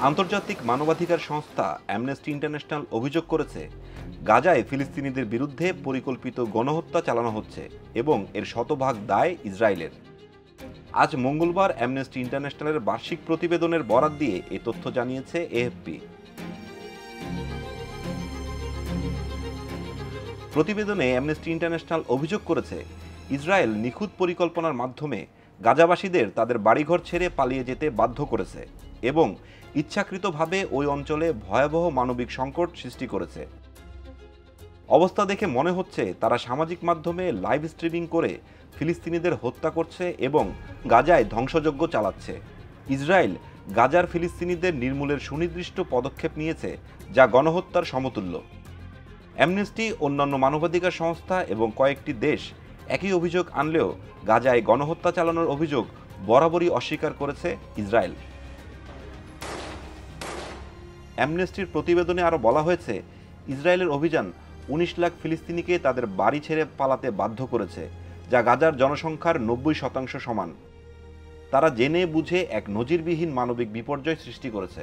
আন্তর্জাতিক মানবাধিকার সংস্থা অ্যামনেস্টি ইন্টারন্যাশনাল অভিযোগ করেছে, গাজায় ফিলিস্তিনিদের বিরুদ্ধে পরিকল্পিত গণহত্যা চালানো হচ্ছে এবং এর শতভাগ দায় ইসরায়েলের। আজ মঙ্গলবার অ্যামনেস্টি ইন্টারন্যাশনালের বার্ষিক প্রতিবেদনের বরাত দিয়ে এ তথ্য জানিয়েছে এএফপি। প্রতিবেদনে অ্যামনেস্টি ইন্টারন্যাশনাল অভিযোগ করেছে, ইসরায়েল নিখুঁত পরিকল্পনার মাধ্যমে গাজাবাসীদের তাদের বাড়িঘর ছেড়ে পালিয়ে যেতে বাধ্য করেছে এবং ইচ্ছাকৃতভাবে ওই অঞ্চলে ভয়াবহ মানবিক সংকট সৃষ্টি করেছে। অবস্থা দেখে মনে হচ্ছে তারা সামাজিক মাধ্যমে লাইভ স্ট্রিমিং করে ফিলিস্তিনিদের হত্যা করছে এবং গাজায় ধ্বংসযজ্ঞ চালাচ্ছে। ইসরায়েল গাজার ফিলিস্তিনিদের নির্মূলের সুনির্দিষ্ট পদক্ষেপ নিয়েছে, যা গণহত্যার সমতুল্য। অ্যামনেস্টি, অন্যান্য মানবাধিকার সংস্থা এবং কয়েকটি দেশ একই অভিযোগ আনলেও গাজায় গণহত্যা চালানোর অভিযোগ বরাবরই অস্বীকার করেছে ইসরায়েল। অ্যামনেস্টির প্রতিবেদনে আরও বলা হয়েছে, ইসরায়েলের অভিযান ১৯ লাখ ফিলিস্তিনিকে তাদের বাড়ি ছেড়ে পালাতে বাধ্য করেছে, যা গাজার জনসংখ্যার ৯০% সমান। তারা জেনে বুঝে এক নজিরবিহীন মানবিক বিপর্যয় সৃষ্টি করেছে।